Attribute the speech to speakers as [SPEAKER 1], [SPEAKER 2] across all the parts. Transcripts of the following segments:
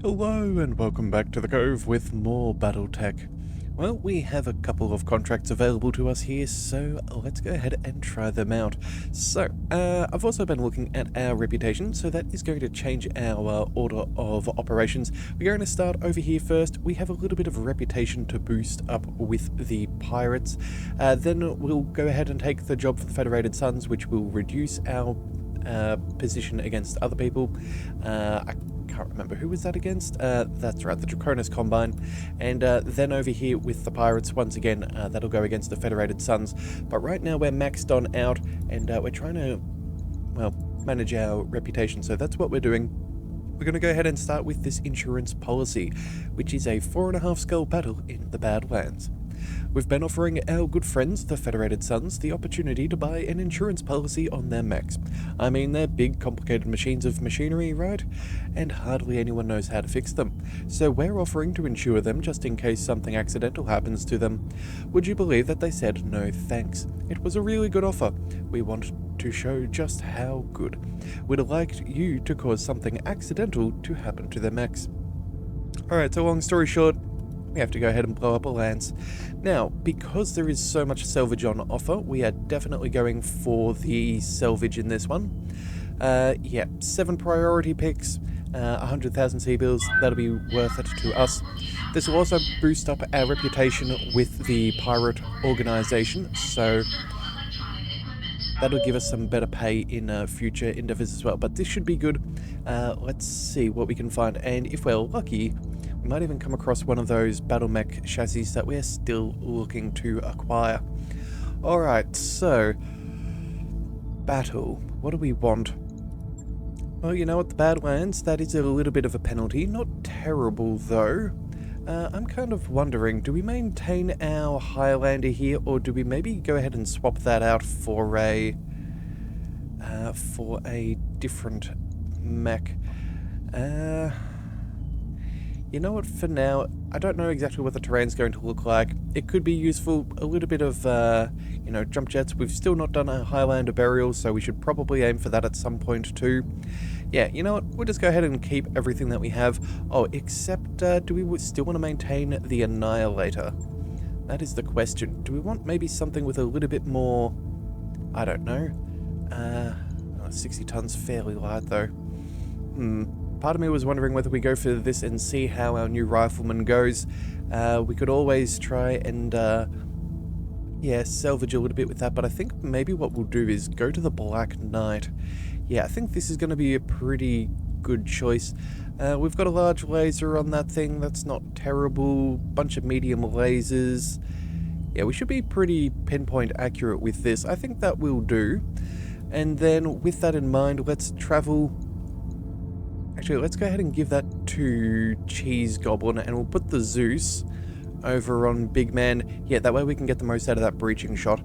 [SPEAKER 1] Hello and welcome back to the Cove with more BattleTech. Well, we have a couple of contracts available to us here, so let's go ahead and try them out. So, I've also been looking at our reputation, so that is going to change our order of operations. We're going to start over here first. We have a little bit of a reputation to boost up with the pirates. Then we'll go ahead and take the job for the Federated Suns, which will reduce our position against other people. I can't remember who was that against. That's right, the Draconis Combine. And then over here with the pirates, once again, that'll go against the Federated Suns. But right now we're maxed on out, and we're trying to, well, manage our reputation. So that's what we're doing. We're going to go ahead and start with this insurance policy, which is a 4.5 scale battle in the Badlands. We've been offering our good friends, the Federated Suns, the opportunity to buy an insurance policy on their mechs. I mean, they're big, complicated machines of machinery, right? And hardly anyone knows how to fix them. So we're offering to insure them just in case something accidental happens to them. Would you believe that they said no thanks? It was a really good offer. We want to show just how good. We'd like you to cause something accidental to happen to their mechs. Alright, so long story short, we have to go ahead and blow up a lance. Now, because there is so much salvage on offer, we are definitely going for the salvage in this one. Yeah, 7 priority picks, 100,000 C-bills, that'll be worth it to us. This will also boost up our reputation with the pirate organization, so that'll give us some better pay in future endeavors as well. But this should be good. Let's see what we can find, and if we're lucky, we might even come across one of those battle mech chassis that we're still looking to acquire. Alright, so battle. What do we want? Well, you know what, the Badlands, that is a little bit of a penalty. Not terrible, though. I'm kind of wondering, do we maintain our Highlander here, or do we maybe go ahead and swap that out for a different mech? You know what, for now, I don't know exactly what the terrain's going to look like. It could be useful, a little bit of, you know, jump jets. We've still not done a Highlander burial, so we should probably aim for that at some point too. Yeah, you know what, we'll just go ahead and keep everything that we have. Oh, except, do we still want to maintain the Annihilator? That is the question. Do we want maybe something with a little bit more, I don't know. 60 tons fairly light though. Part of me was wondering whether we go for this and see how our new rifleman goes. We could always try and, yeah, salvage a little bit with that, but I think maybe what we'll do is go to the Black Knight. Yeah, I think this is going to be a pretty good choice. We've got a large laser on that thing, that's not terrible. Bunch of medium lasers. Yeah, we should be pretty pinpoint accurate with this. I think that will do. And then with that in mind, let's travel. Actually, let's go ahead and give that to Cheese Goblin, and we'll put the Zeus over on Big Man. Yeah, that way we can get the most out of that breaching shot.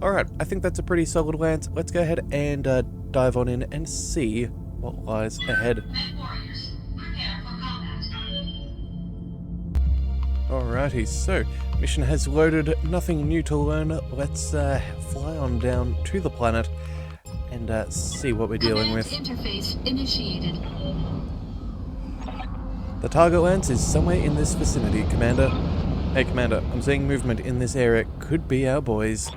[SPEAKER 1] Alright, I think that's a pretty solid lance. Let's go ahead and dive on in and see what lies ahead. Alrighty, so mission has loaded, nothing new to learn. Let's fly on down to the planet and see what we're dealing with.
[SPEAKER 2] Interface initiated.
[SPEAKER 1] The target lance is somewhere in this vicinity, Commander. Hey, Commander, I'm seeing movement in this area. Could be our boys.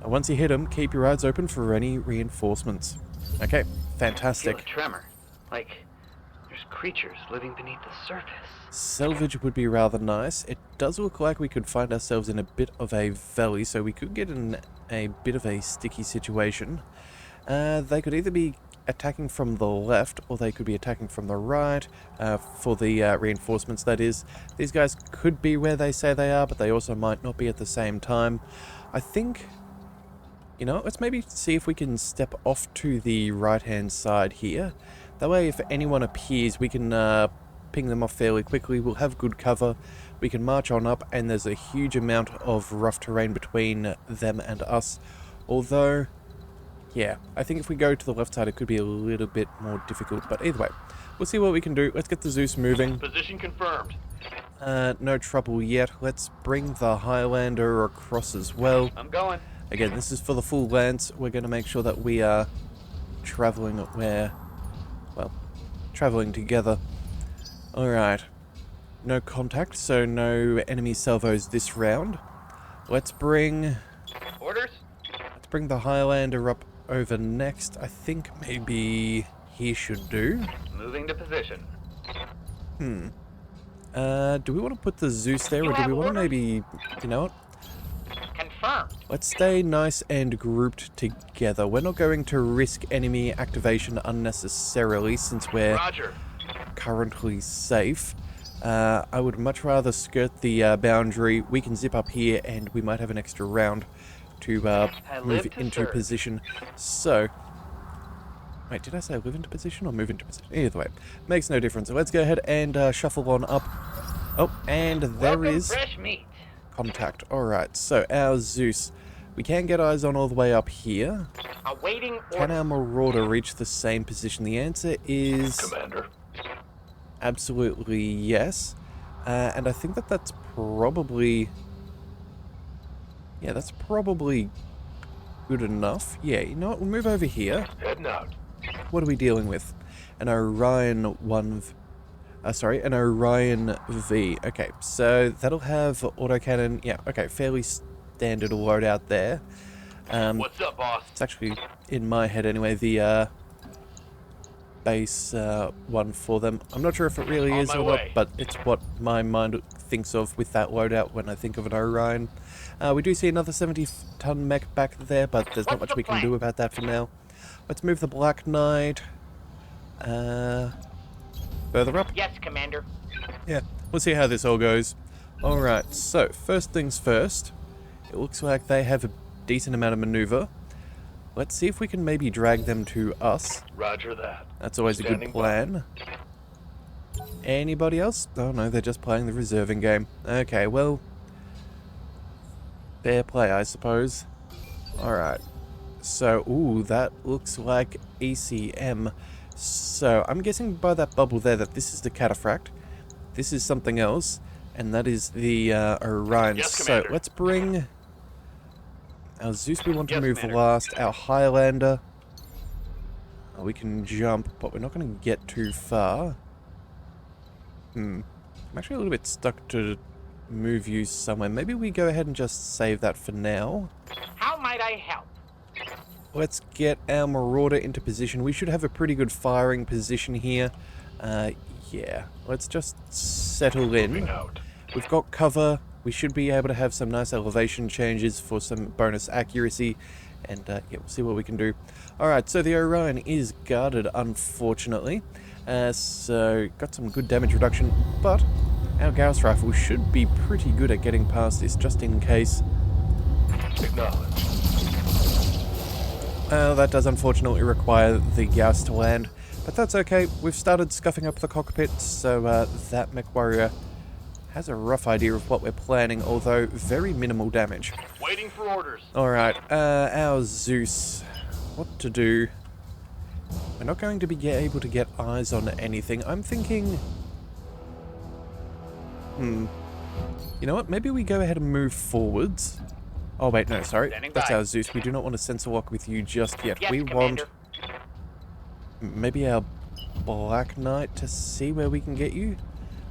[SPEAKER 1] And once you hit them, keep your eyes open for any reinforcements. Okay, fantastic.
[SPEAKER 3] I feel a tremor. Like there's creatures living beneath the surface.
[SPEAKER 1] Salvage would be rather nice. It does look like we could find ourselves in a bit of a valley, so we could get in a bit of a sticky situation. They could either be attacking from the left, or they could be attacking from the right, for the reinforcements, that is. These guys could be where they say they are, but they also might not be at the same time. I think, you know, let's maybe see if we can step off to the right-hand side here. That way, if anyone appears, we can ping them off fairly quickly. We'll have good cover. We can march on up, and there's a huge amount of rough terrain between them and us. Although, yeah, I think if we go to the left side, it could be a little bit more difficult. But either way, we'll see what we can do. Let's get the Zeus moving.
[SPEAKER 3] Position confirmed.
[SPEAKER 1] No trouble yet. Let's bring the Highlander across as well.
[SPEAKER 3] I'm going.
[SPEAKER 1] Again, this is for the full lance. We're going to make sure that we are traveling where, well, traveling together. Alright. No contact, so no enemy salvos this round. Let's bring
[SPEAKER 3] Orders?
[SPEAKER 1] the Highlander up over next. I think maybe he should do.
[SPEAKER 3] Moving to position.
[SPEAKER 1] Do we want to put the Zeus there,
[SPEAKER 3] You
[SPEAKER 1] or do we
[SPEAKER 3] have
[SPEAKER 1] want to
[SPEAKER 3] orders?
[SPEAKER 1] maybe... You know what?
[SPEAKER 3] Confirmed.
[SPEAKER 1] Let's stay nice and grouped together. We're not going to risk enemy activation unnecessarily since we're
[SPEAKER 3] Roger.
[SPEAKER 1] currently safe. I would much rather skirt the boundary. We can zip up here and we might have an extra round to move into position. So... Wait, did I say live into position or move into position? Either way, makes no difference. So let's go ahead and shuffle on up. Oh, and there
[SPEAKER 3] Welcome
[SPEAKER 1] is
[SPEAKER 3] fresh meat.
[SPEAKER 1] contact. Alright, so our Zeus. We can get eyes on all the way up here.
[SPEAKER 3] Awaiting
[SPEAKER 1] Can
[SPEAKER 3] orders.
[SPEAKER 1] our Marauder reach the same position? The answer is...
[SPEAKER 3] Commander.
[SPEAKER 1] Absolutely yes. And I think that's probably... Yeah, that's probably good enough. Yeah, you know what? We'll move over here.
[SPEAKER 3] Heading out.
[SPEAKER 1] What are we dealing with? An Orion an Orion V. Okay, so that'll have autocannon. Yeah, okay, fairly standard loadout there.
[SPEAKER 3] What's up, boss?
[SPEAKER 1] It's actually, in my head anyway, the base one for them. I'm not sure if it really
[SPEAKER 3] On
[SPEAKER 1] is
[SPEAKER 3] my
[SPEAKER 1] or not,
[SPEAKER 3] way.
[SPEAKER 1] but it's what my mind thinks of with that loadout when I think of an Orion. We do see another 70-ton mech back there, but there's not much we can do about that for now. Let's move the Black Knight further up.
[SPEAKER 3] Yes, Commander.
[SPEAKER 1] Yeah, we'll see how this all goes. Alright, so first things first. It looks like they have a decent amount of maneuver. Let's see if we can maybe drag them to us.
[SPEAKER 3] Roger that.
[SPEAKER 1] That's always a good plan. Anybody else? Oh no, they're just playing the reserving game. Okay, well... fair play, I suppose. Alright. So, ooh, that looks like ECM. So, I'm guessing by that bubble there that this is the Cataphract. This is something else. And that is the Orion.
[SPEAKER 3] Yes,
[SPEAKER 1] so,
[SPEAKER 3] Commander.
[SPEAKER 1] let's bring... Our Zeus we want to
[SPEAKER 3] Yes,
[SPEAKER 1] move
[SPEAKER 3] Commander.
[SPEAKER 1] last. Our Highlander. We can jump, but we're not going to get too far. I'm actually a little bit stuck to move you somewhere. Maybe we go ahead and just save that for now.
[SPEAKER 3] How might I help?
[SPEAKER 1] Let's get our Marauder into position. We should have a pretty good firing position here. Yeah, let's just settle in.
[SPEAKER 3] Out.
[SPEAKER 1] We've got cover. We should be able to have some nice elevation changes for some bonus accuracy. And yeah, we'll see what we can do. Alright, so the Orion is guarded, unfortunately. So, got some good damage reduction. But our Gauss rifle should be pretty good at getting past this, just in case.
[SPEAKER 3] Acknowledged.
[SPEAKER 1] That does unfortunately require the Gauss to land. But that's okay. We've started scuffing up the cockpit, so that MechWarrior has a rough idea of what we're planning, although very minimal damage.
[SPEAKER 3] Waiting for orders.
[SPEAKER 1] Alright, our Zeus. What to do? We're not going to be able to get eyes on anything. I'm thinking... You know what? Maybe we go ahead and move forwards. Oh wait, no, sorry.
[SPEAKER 3] Standing
[SPEAKER 1] That's
[SPEAKER 3] by.
[SPEAKER 1] our Zeus. We do not want to sensor lock with you just yet.
[SPEAKER 3] Yes,
[SPEAKER 1] we
[SPEAKER 3] Commander.
[SPEAKER 1] want maybe our Black Knight to see where we can get you.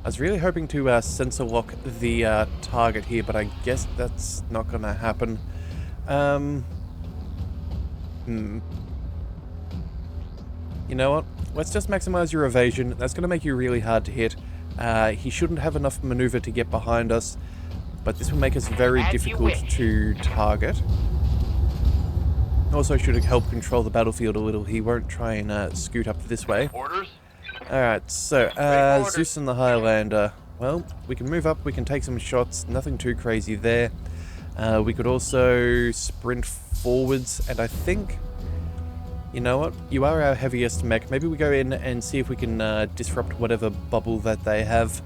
[SPEAKER 1] I was really hoping to sensor lock the target here, but I guess that's not going to happen. You know what? Let's just maximize your evasion. That's going to make you really hard to hit. He shouldn't have enough maneuver to get behind us, but this will make us very
[SPEAKER 3] As you
[SPEAKER 1] difficult
[SPEAKER 3] wish.
[SPEAKER 1] to target. Also should help control the battlefield a little. He won't try and scoot up this way.
[SPEAKER 3] Orders?
[SPEAKER 1] Alright, so,
[SPEAKER 3] for orders.
[SPEAKER 1] Zeus and the Highlander. Well, we can move up, we can take some shots, nothing too crazy there. We could also sprint forwards, and I think... You know what? You are our heaviest mech. Maybe we go in and see if we can disrupt whatever bubble that they have.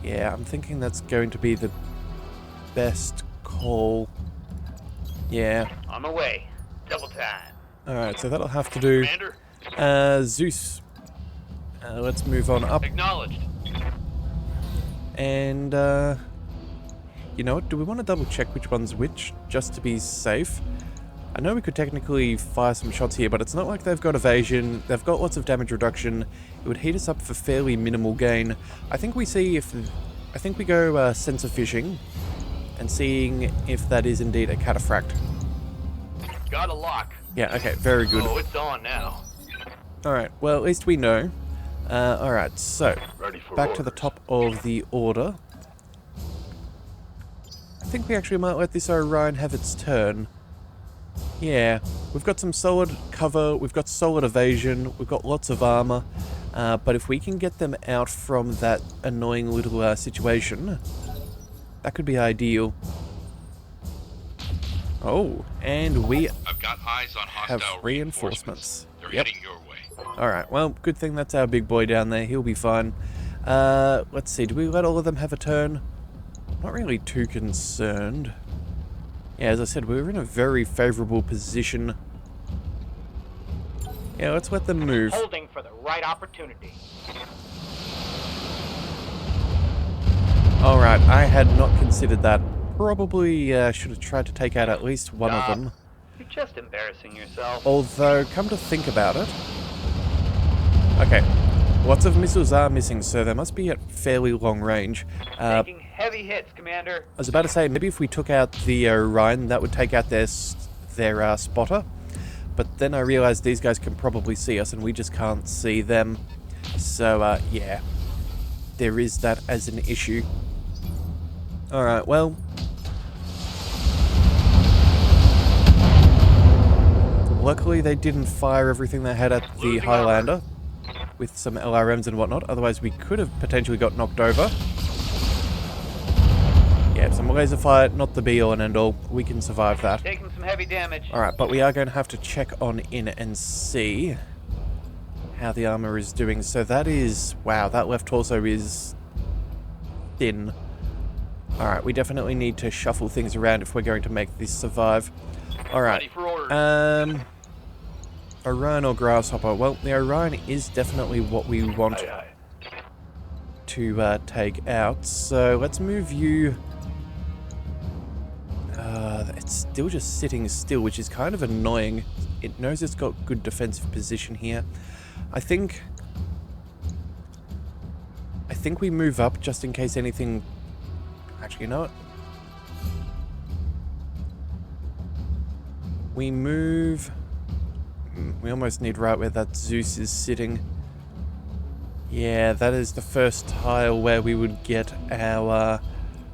[SPEAKER 1] Yeah, I'm thinking that's going to be the best call. Yeah.
[SPEAKER 3] On the way. Double time.
[SPEAKER 1] Alright, so that'll have to do.
[SPEAKER 3] Commander?
[SPEAKER 1] Zeus. Let's move on up.
[SPEAKER 3] Acknowledged.
[SPEAKER 1] And, you know what? Do we want to double check which one's which, just to be safe? I know we could technically fire some shots here, but it's not like they've got evasion. They've got lots of damage reduction. It would heat us up for fairly minimal gain. I think we see if... I think we go sensor fishing and seeing if that is indeed a cataphract.
[SPEAKER 3] Got a lock.
[SPEAKER 1] Yeah, okay, very good.
[SPEAKER 3] Oh, it's on now.
[SPEAKER 1] Alright, well, at least we know. Alright, so, back to the top of the order. I think we actually might let this Orion have its turn. Yeah, we've got some solid cover, we've got solid evasion, we've got lots of armor, but if we can get them out from that annoying little situation, that could be ideal. Oh, and we
[SPEAKER 2] I've got eyes on
[SPEAKER 1] have
[SPEAKER 2] hostile
[SPEAKER 1] reinforcements.
[SPEAKER 2] They're
[SPEAKER 1] Yep.
[SPEAKER 2] heading your way.
[SPEAKER 1] Alright, well, good thing that's our big boy down there, he'll be fine. Let's see, do we let all of them have a turn? Not really too concerned. Yeah, as I said, we were in a very favourable position. Yeah, let's let them move.
[SPEAKER 4] Holding for the right opportunity.
[SPEAKER 1] Alright, I had not considered that. Probably should have tried to take out at least one of them.
[SPEAKER 3] You're just embarrassing yourself.
[SPEAKER 1] Although, come to think about it... Okay, lots of missiles are missing, so they must be at fairly long range.
[SPEAKER 3] Taking heavy hits, Commander.
[SPEAKER 1] I was about to say, maybe if we took out the Orion, that would take out their spotter. But then I realized these guys can probably see us, and we just can't see them. So, yeah. There is that as an issue. Alright, well... Luckily, they didn't fire everything they had at the Highlander. With some LRMs and whatnot. Otherwise, we could have potentially got knocked over. Yeah, some laser fire, not the be-all and end-all. We can survive that.
[SPEAKER 3] Taking some heavy damage.
[SPEAKER 1] Alright, but we are going to have to check on in and see how the armor is doing. So that is... Wow, that left torso is thin. Alright, we definitely need to shuffle things around if we're going to make this survive. Alright.
[SPEAKER 3] Ready for orders.
[SPEAKER 1] Orion or Grasshopper? Well, the Orion is definitely what we want
[SPEAKER 3] Aye, aye.
[SPEAKER 1] to take out. So let's move you... it's still just sitting still, which is kind of annoying. It knows it's got good defensive position here. I think we move up just in case anything... Actually, you know what? We move... We almost need right where that Zeus is sitting. Yeah, that is the first tile where we would get our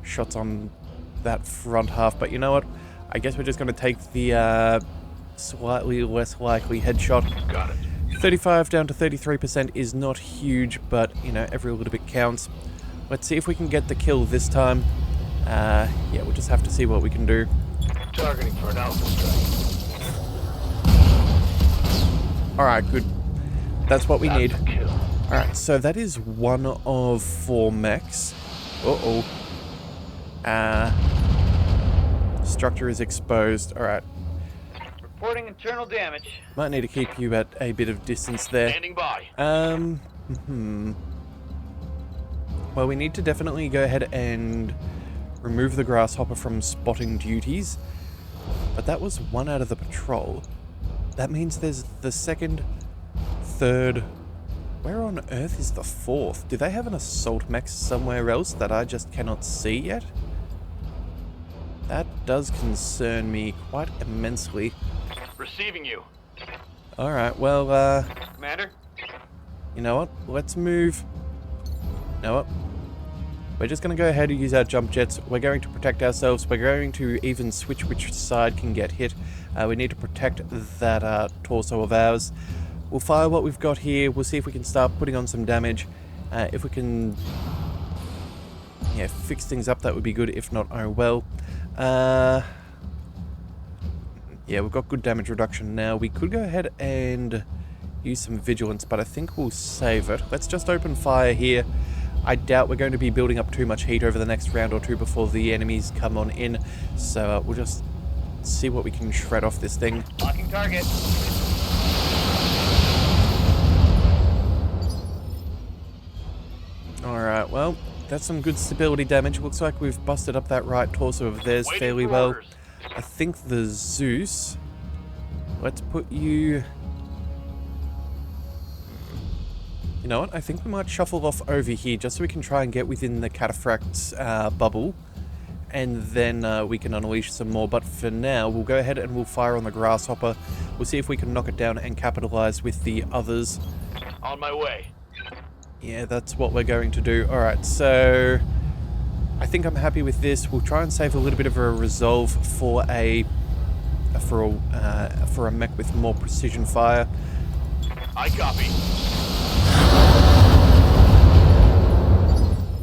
[SPEAKER 1] shots on that front half. But you know what? I guess we're just going to take the slightly less likely headshot.
[SPEAKER 3] Got it.
[SPEAKER 1] 35 down to 33% is not huge, but, you know, every little bit counts. Let's see if we can get the kill this time. Yeah, we'll just have to see what we can do.
[SPEAKER 3] Targeting for an alpha strike.
[SPEAKER 1] Alright, good. That's what we need.
[SPEAKER 3] That's a kill.
[SPEAKER 1] Alright, so that is one of 4 mechs. Uh-oh. Structure is exposed. Alright.
[SPEAKER 3] Reporting internal damage.
[SPEAKER 1] Might need to keep you at a bit of distance there.
[SPEAKER 3] Standing by.
[SPEAKER 1] Well, we need to definitely go ahead and remove the Grasshopper from spotting duties. But that was 1 out of the patrol. That means there's the second, third... Where on earth is the 4th? Do they have an assault mech somewhere else that I just cannot see yet? That does concern me quite immensely.
[SPEAKER 3] Receiving you.
[SPEAKER 1] Alright, well,
[SPEAKER 3] Commander?
[SPEAKER 1] you know what? Let's move... You know what? We're just going to go ahead and use our jump jets. We're going to protect ourselves. We're going to even switch which side can get hit. We need to protect that torso of ours. We'll fire what we've got here. We'll see if we can start putting on some damage. If we can... Yeah, fix things up, that would be good. If not, oh well. Yeah, we've got good damage reduction now. We could go ahead and use some vigilance, but I think we'll save it. Let's just open fire here. I doubt we're going to be building up too much heat over the next round or two before the enemies come on in. So we'll just see what we can shred off this thing.
[SPEAKER 3] Locking target.
[SPEAKER 1] Alright, well, that's some good stability damage. Looks like we've busted up that right torso of theirs fairly well.
[SPEAKER 3] Orders.
[SPEAKER 1] I think the Zeus Let's put you... You know what? I think we might shuffle off over here just so we can try and get within the cataphract's bubble. And then we can unleash some more. But for now, we'll go ahead and we'll fire on the grasshopper. We'll see if we can knock it down and capitalize with the others.
[SPEAKER 4] On my way.
[SPEAKER 1] Yeah, that's what we're going to do. Alright, so... I think I'm happy with this. We'll try and save a little bit of a resolve for a mech with more precision fire.
[SPEAKER 4] I copy.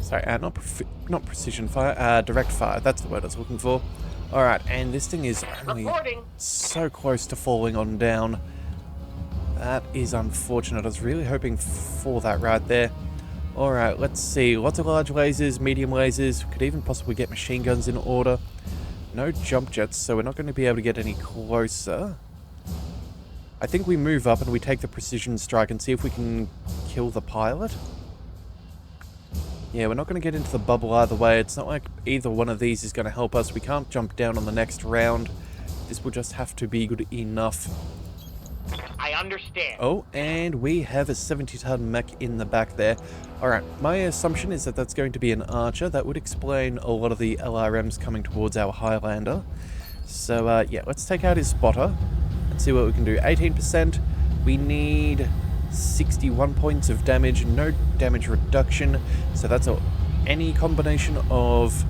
[SPEAKER 1] Sorry, not precision fire, direct fire. That's the word I was looking for. Alright, and this thing is only
[SPEAKER 4] Reporting.
[SPEAKER 1] so close to falling on down. That is unfortunate. I was really hoping for that right there. Alright, let's see. Lots of large lasers, medium lasers. We could even possibly get machine guns in order. No jump jets, so we're not going to be able to get any closer. I think we move up and we take the precision strike and see if we can kill the pilot. Yeah, we're not going to get into the bubble either way. It's not like either one of these is going to help us. We can't jump down on the next round. This will just have to be good enough.
[SPEAKER 4] I understand.
[SPEAKER 1] Oh, and we have a 70-ton mech in the back there. Alright, my assumption is that that's going to be an archer. That would explain a lot of the LRMs coming towards our Highlander. So, yeah, let's take out his spotter and see what we can do. 18%. We need 61 points of damage. No damage reduction. So that's any combination of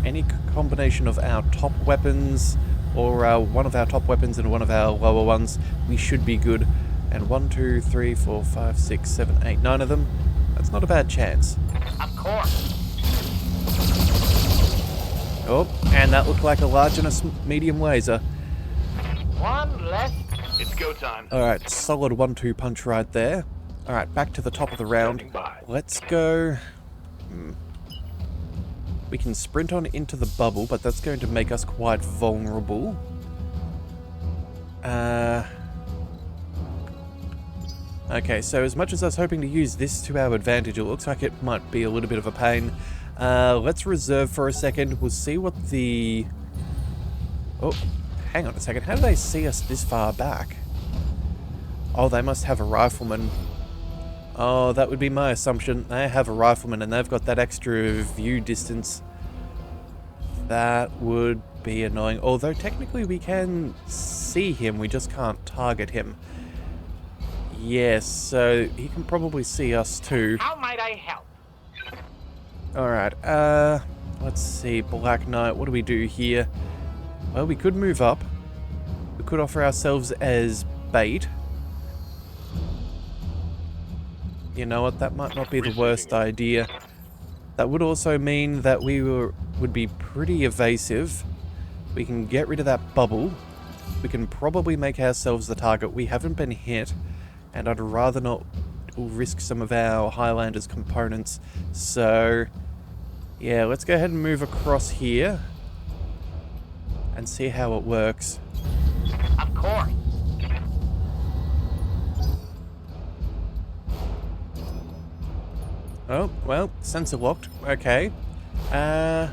[SPEAKER 1] our top weapons, or one of our top weapons and one of our lower ones, we should be good. And 1, 2, 3, 4, 5, 6, 7, 8, 9 of them. That's not a bad chance.
[SPEAKER 4] Of course.
[SPEAKER 1] Oh, and that looked like a large and a medium laser.
[SPEAKER 4] One less.
[SPEAKER 3] It's go time.
[SPEAKER 1] Alright, solid 1-2 punch right there. Alright, back to the top of the round. Let's go... We can sprint on into the bubble, but that's going to make us quite vulnerable. Okay, so as much as I was hoping to use this to our advantage, it looks like it might be a little bit of a pain. Let's reserve for a second. We'll see what the... Oh, hang on a second. How do they see us this far back? Oh, they must have a rifleman. Oh, that would be my assumption. They have a rifleman and they've got that extra view distance. That would be annoying. Although technically we can see him, we just can't target him. Yes, so he can probably see us too.
[SPEAKER 4] How might I help?
[SPEAKER 1] Alright, let's see. Black Knight, what do we do here? Well, we could move up. We could offer ourselves as bait. You know what, that might not be the worst idea. That would also mean that we would be pretty evasive. We can get rid of that bubble. We can probably make ourselves the target. We haven't been hit, and I'd rather not risk some of our Highlander's components. So, yeah, let's go ahead and move across here and see how it works.
[SPEAKER 4] Of course.
[SPEAKER 1] Oh, well, sensor locked. Okay. The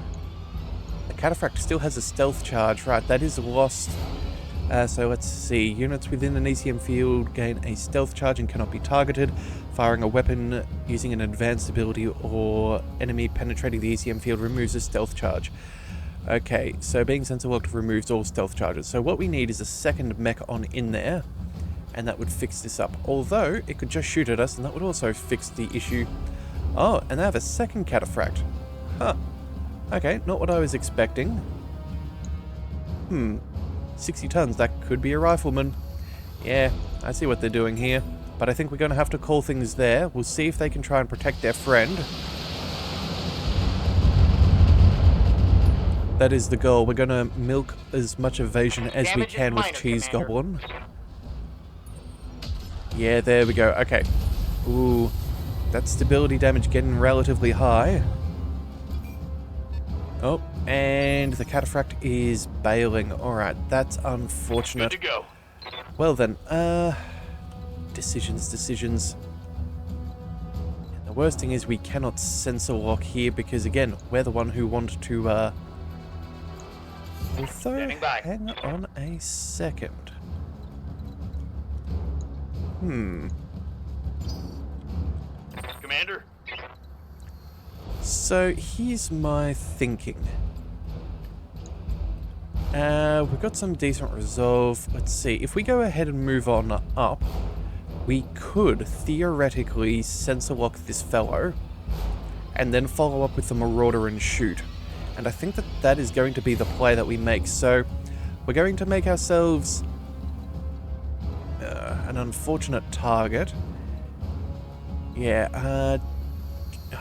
[SPEAKER 1] Cataphract still has a stealth charge. Right, that is lost. So let's see. Units within an ECM field gain a stealth charge and cannot be targeted. Firing a weapon using an advanced ability or enemy penetrating the ECM field removes a stealth charge. Okay, so being sensor locked removes all stealth charges. So what we need is a second mech on in there, and that would fix this up. Although, it could just shoot at us, and that would also fix the issue. Oh, and they have a second Cataphract. Huh. Okay, not what I was expecting. 60 tons, that could be a rifleman. Yeah, I see what they're doing here. But I think we're going to have to call things there. We'll see if they can try and protect their friend. That is the goal. We're going to milk as much evasion as we can with Cheese Goblin. Yeah, there we go. Okay. Ooh. That stability damage getting relatively high. Oh, and the Cataphract is bailing. Alright, that's unfortunate.
[SPEAKER 3] Good to go.
[SPEAKER 1] Well then, decisions. And the worst thing is we cannot sensor lock here because, again, we're the one who want to Although,
[SPEAKER 4] Standing by.
[SPEAKER 1] hang on a second.
[SPEAKER 4] Commander.
[SPEAKER 1] So, here's my thinking. We've got some decent resolve. Let's see. If we go ahead and move on up, we could theoretically sensor lock this fellow and then follow up with the Marauder and shoot. And I think that that is going to be the play that we make. So, we're going to make ourselves an unfortunate target. Yeah,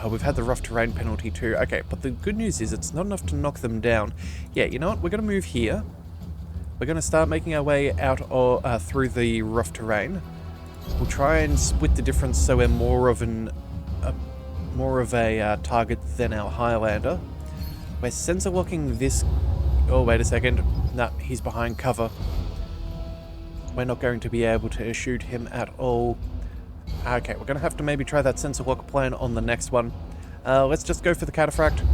[SPEAKER 1] oh, we've had the rough terrain penalty too. Okay, but the good news is it's not enough to knock them down. Yeah, you know what? We're going to move here. We're going to start making our way out through the rough terrain. We'll try and split the difference so we're more of a target than our Highlander. We're sensor locking this... Oh, wait a second. Nah, he's behind cover. We're not going to be able to shoot him at all. Okay, we're going to have to maybe try that sensor lock plan on the next one. Let's just go for the cataphract.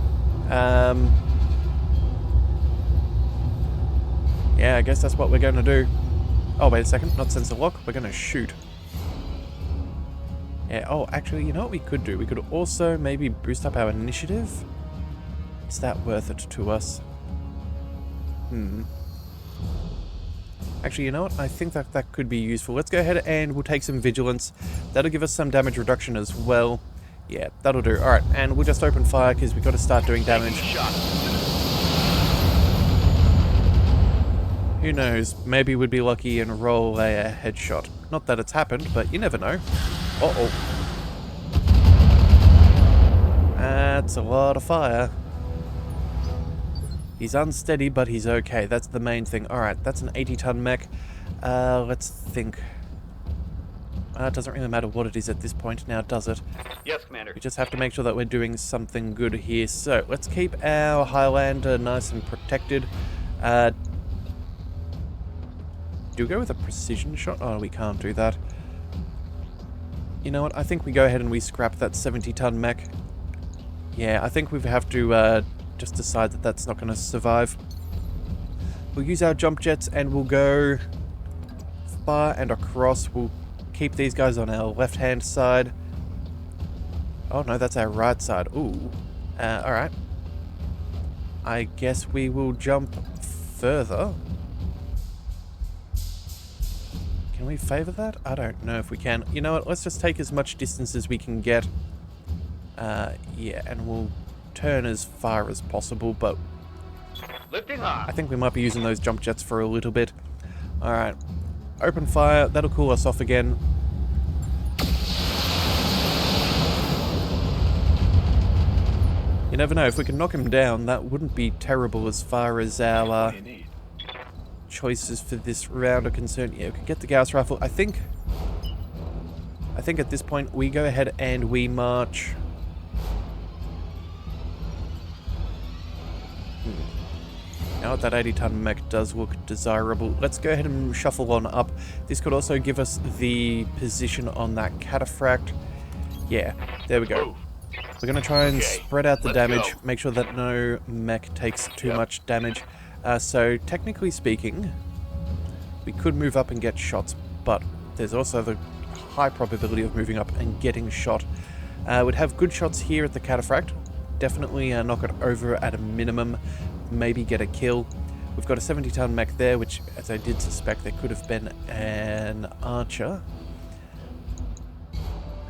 [SPEAKER 1] Yeah, I guess that's what we're going to do. Oh, wait a second. Not sensor lock. We're going to shoot. Yeah, oh, actually, you know what we could do? We could also maybe boost up our initiative. Is that worth it to us? Actually, you know what? I think that that could be useful. Let's go ahead and we'll take some vigilance. That'll give us some damage reduction as well. Yeah, that'll do. Alright, and we'll just open fire because we've got to start doing damage. Who knows? Maybe we'd be lucky and roll a headshot. Not that it's happened, but you never know. Uh-oh. That's a lot of fire. He's unsteady, but he's okay. That's the main thing. Alright, that's an 80-ton mech. Let's think. It doesn't really matter what it is at this point now, does it?
[SPEAKER 3] Yes, Commander.
[SPEAKER 1] We just have to make sure that we're doing something good here. So, let's keep our Highlander nice and protected. Do we go with a precision shot? Oh, we can't do that. You know what? I think we go ahead and we scrap that 70-ton mech. Yeah, I think we have to just decide that that's not going to survive. We'll use our jump jets and we'll go far and across. We'll keep these guys on our left-hand side. Oh no, that's our right side. Ooh. Alright. I guess we will jump further. Can we favor that? I don't know if we can. You know what? Let's just take as much distance as we can get. Yeah, and we'll turn as far as possible, but
[SPEAKER 4] Lifting off.
[SPEAKER 1] I think we might be using those jump jets for a little bit. Alright. Open fire. That'll cool us off again. You never know. If we can knock him down, that wouldn't be terrible as far as our choices for this round are concerned. Yeah, we can get the Gauss rifle. I think at this point we go ahead and we march. Now that 80-ton mech does look desirable. Let's go ahead and shuffle on up. This could also give us the position on that cataphract. Yeah, there we go. We're going to try and spread out the damage, make sure that no mech takes too much damage. So, technically speaking, we could move up and get shots, but there's also the high probability of moving up and getting shot. We'd have good shots here at the cataphract. Definitely knock it over at a minimum, maybe get a kill. We've got a 70-ton mech there, which, as I did suspect, there could have been an archer.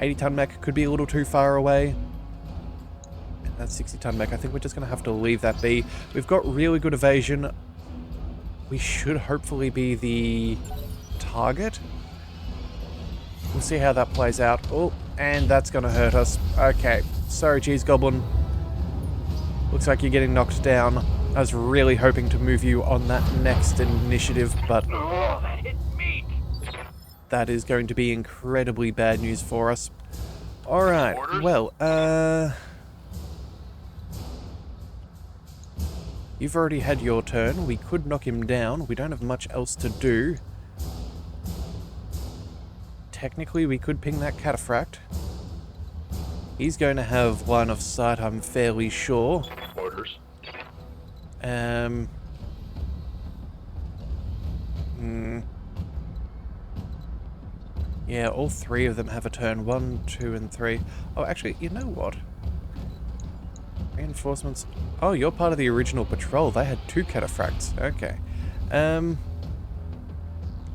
[SPEAKER 1] 80-ton mech could be a little too far away. And that 60-ton mech, I think we're just going to have to leave that be. We've got really good evasion. We should hopefully be the target. We'll see how that plays out. Oh, and that's going to hurt us. Okay, sorry, Cheese Goblin. Looks like you're getting knocked down. I was really hoping to move you on that next initiative, but
[SPEAKER 4] Oh, that hit me.
[SPEAKER 1] that is going to be incredibly bad news for us. Alright, well, you've already had your turn. We could knock him down. We don't have much else to do. Technically, we could ping that cataphract. He's going to have line of sight, I'm fairly sure.
[SPEAKER 4] Orders.
[SPEAKER 1] Yeah, all three of them have a turn. 1, 2, and 3. Oh, actually, you know what? Reinforcements. Oh, you're part of the original patrol. They had 2 cataphracts. Okay.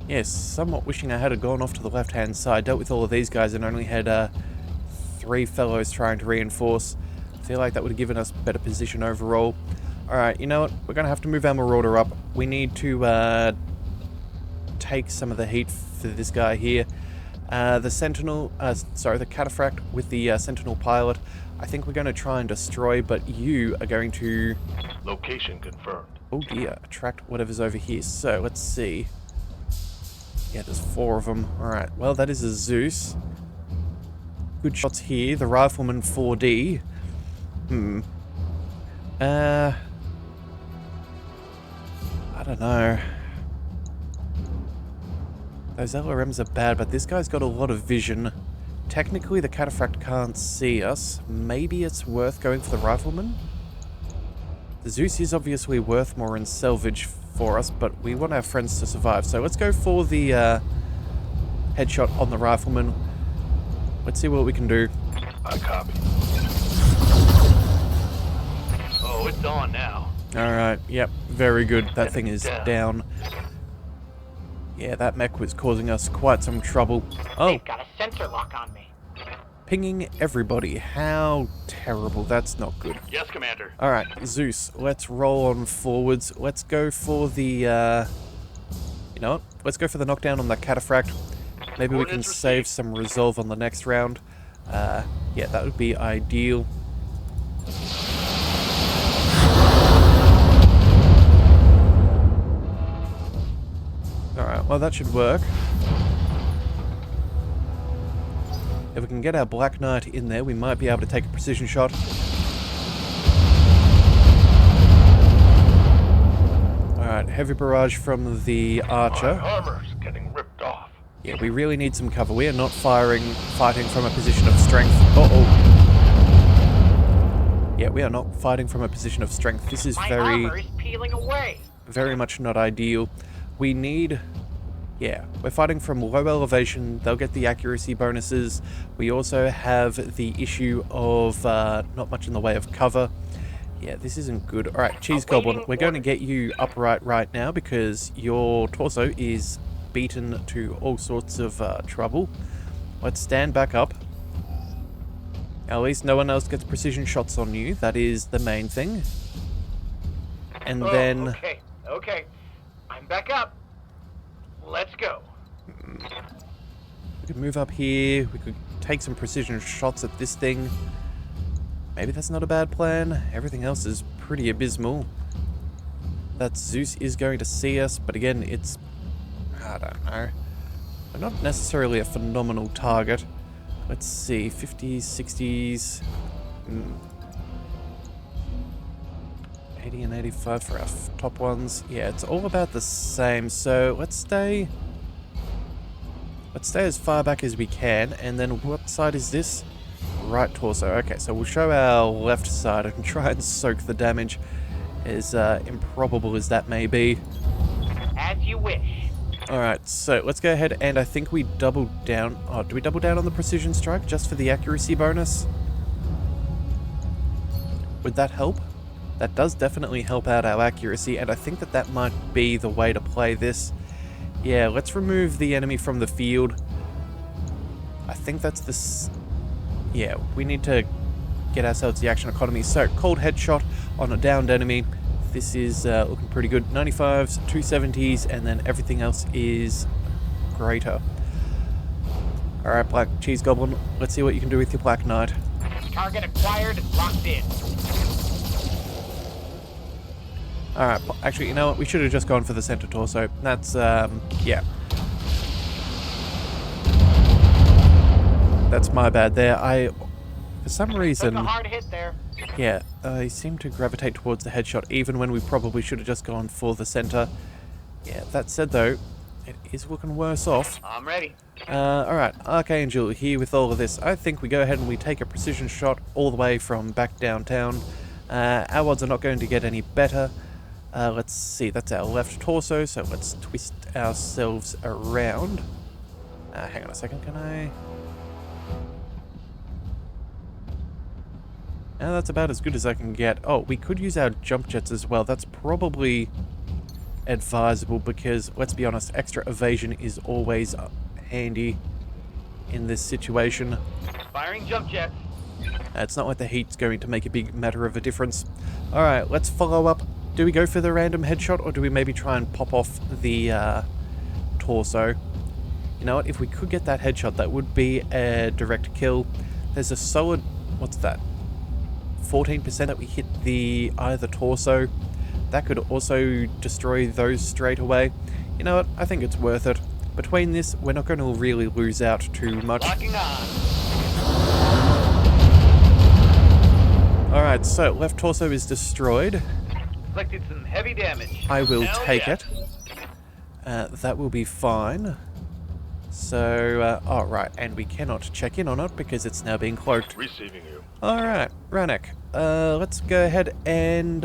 [SPEAKER 1] Yes, somewhat wishing I had gone off to the left-hand side. Dealt with all of these guys and only had 3 fellows trying to reinforce. I feel like that would have given us better position overall. Alright, you know what? We're going to have to move our Marauder up. We need to take some of the heat for this guy here. The Sentinel, sorry, the Cataphract with the Sentinel pilot, I think we're going to try and destroy, but you are going to...
[SPEAKER 4] Location confirmed.
[SPEAKER 1] Oh dear, attract whatever's over here. So, let's see. Yeah, there's 4 of them. Alright, well, that is a Zeus. Good shots here. The Rifleman 4D. I don't know. Those LRMs are bad, but this guy's got a lot of vision. Technically, the Cataphract can't see us. Maybe it's worth going for the Rifleman? The Zeus is obviously worth more in salvage for us, but we want our friends to survive. So let's go for the headshot on the Rifleman. Let's see what we can do.
[SPEAKER 4] I copy. Oh, it's on now.
[SPEAKER 1] Alright, yep, very good. That thing is down. Yeah, that mech was causing us quite some trouble. Oh,
[SPEAKER 2] They've got a sensor lock on me.
[SPEAKER 1] pinging everybody. How terrible. That's not good.
[SPEAKER 4] Yes, Commander.
[SPEAKER 1] Alright, Zeus, let's roll on forwards. Let's go for the, you know what? Let's go for the knockdown on the Cataphract. Maybe we can save some resolve on the next round. Yeah, that would be ideal. Alright, well that should work. If we can get our Black Knight in there, we might be able to take a precision shot. Alright, heavy barrage from the Archer.
[SPEAKER 4] My armor's getting ripped off.
[SPEAKER 1] Yeah, we really need some cover. We are not fighting from a position of strength. Uh-oh. Yeah, we are not fighting from a position of strength. This is
[SPEAKER 2] My
[SPEAKER 1] very...
[SPEAKER 2] armor is peeling away.
[SPEAKER 1] very much not ideal. We need... yeah, we're fighting from low elevation. They'll get the accuracy bonuses. We also have the issue of not much in the way of cover. Yeah, this isn't good. Alright, Cheese Goblin, we're going to get you upright right now because your torso is beaten to all sorts of trouble. Let's stand back up. At least no one else gets precision shots on you. That is the main thing. And then...
[SPEAKER 2] Okay. I'm back up. Let's go.
[SPEAKER 1] we could move up here. We could take some precision shots at this thing. Maybe that's not a bad plan. Everything else is pretty abysmal. That Zeus is going to see us, but again, it's... I don't know. We're not necessarily a phenomenal target. Let's see, 50s, 60s... 80 and 85 for our top ones. Yeah, it's all about the same. So let's stay as far back as we can. And then what side is this? Right torso. Okay, so we'll show our left side and try and soak the damage, as improbable as that may be.
[SPEAKER 2] As you wish.
[SPEAKER 1] Alright, so let's go ahead and I think we double down. Oh, do we double down on the precision strike just for the accuracy bonus? Would that help? That does definitely help out our accuracy, and I think that that might be the way to play this. Yeah, let's remove the enemy from the field. I think that's the... yeah, we need to get ourselves the action economy. So, cold headshot on a downed enemy. This is looking pretty good. 95s, 270s, and then everything else is greater. Alright, Black Cheese Goblin, let's see what you can do with your Black Knight.
[SPEAKER 2] Target acquired, locked in.
[SPEAKER 1] Alright, actually, you know what? We should have just gone for the center torso. That's, yeah. That's my bad there. For some reason...
[SPEAKER 2] Took a hard hit there.
[SPEAKER 1] yeah, I seem to gravitate towards the headshot, even when we probably should have just gone for the center. Yeah, that said, though, it is looking worse off.
[SPEAKER 2] I'm ready.
[SPEAKER 1] Alright, Archangel here with all of this. I think we go ahead and we take a precision shot all the way from back downtown. Our odds are not going to get any better. Let's see, that's our left torso, so let's twist ourselves around. Hang on a second, can I? Now that's about as good as I can get. Oh, we could use our jump jets as well. That's probably advisable because, let's be honest, extra evasion is always handy in this situation.
[SPEAKER 2] Firing jump jets.
[SPEAKER 1] It's not like the heat's going to make a big matter of a difference. Alright, let's follow up. Do we go for the random headshot or do we maybe try and pop off the torso? You know what, if we could get that headshot, that would be a direct kill. There's a solid, what's that? 14% that we hit the eye of the torso. That could also destroy those straight away. You know what, I think it's worth it. Between this, we're not going to really lose out too much.
[SPEAKER 2] Locking on.
[SPEAKER 1] Alright, so left torso is destroyed.
[SPEAKER 2] Inflicted some heavy damage.
[SPEAKER 1] I will
[SPEAKER 2] Hell
[SPEAKER 1] take
[SPEAKER 2] yeah.
[SPEAKER 1] it. That will be fine. So, oh right, and we cannot check in on it because it's now being cloaked.
[SPEAKER 4] Receiving you.
[SPEAKER 1] Alright, Ranek, let's go ahead and,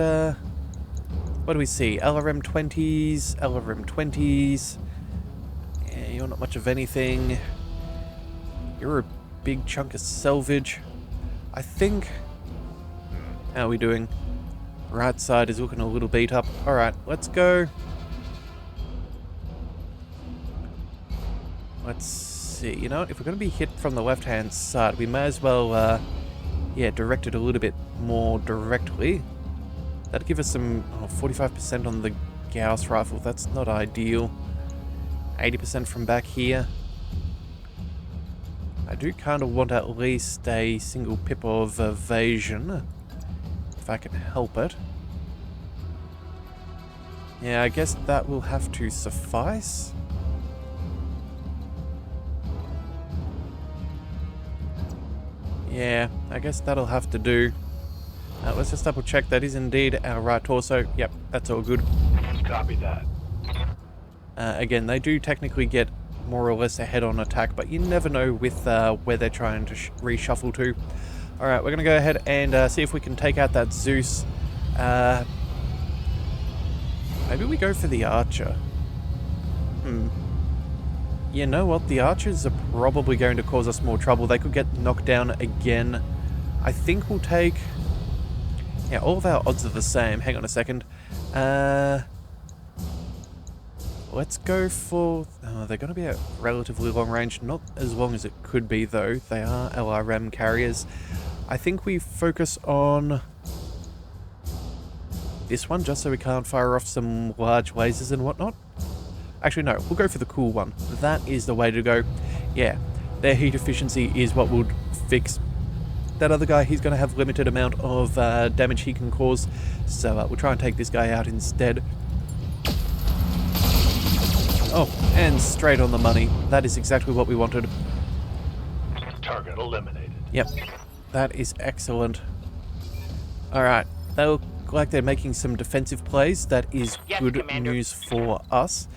[SPEAKER 1] what do we see? LRM-20s, LRM-20s. Yeah, you're not much of anything. You're a big chunk of salvage. I think... How are we doing? Right side is looking a little beat up. Alright, let's go. Let's see. You know what? If we're going to be hit from the left-hand side, we may as well, yeah, direct it a little bit more directly. That'd give us some 45% on the Gauss rifle. That's not ideal. 80% from back here. I do kind of want at least a single pip of evasion, if I can help it. Yeah, I guess that will have to suffice. Yeah, I guess that'll have to do. Let's just double check that is indeed our right torso. Yep, that's all good.
[SPEAKER 4] Copy that.
[SPEAKER 1] Again, they do technically get more or less a head-on attack, but you never know with where they're trying to reshuffle to. Alright, we're going to go ahead and see if we can take out that Zeus. Maybe we go for the Archer. You know what? The Archers are probably going to cause us more trouble. They could get knocked down again. I think we'll take... Yeah, all of our odds are the same. Hang on a second. Let's go for... Oh, they're going to be at relatively long range. Not as long as it could be, though. They are LRM carriers. I think we focus on this one, just so we can't fire off some large lasers and whatnot. Actually, no. We'll go for the cool one. That is the way to go. Yeah, their heat efficiency is what would fix that other guy. He's going to have limited amount of damage he can cause. So we'll try and take this guy out instead. Oh, and straight on the money. That is exactly what we wanted.
[SPEAKER 4] Target eliminated.
[SPEAKER 1] Yep, that is excellent. Alright, they look like they're making some defensive plays. That is
[SPEAKER 2] Yes,
[SPEAKER 1] good
[SPEAKER 2] Commander.
[SPEAKER 1] news for us.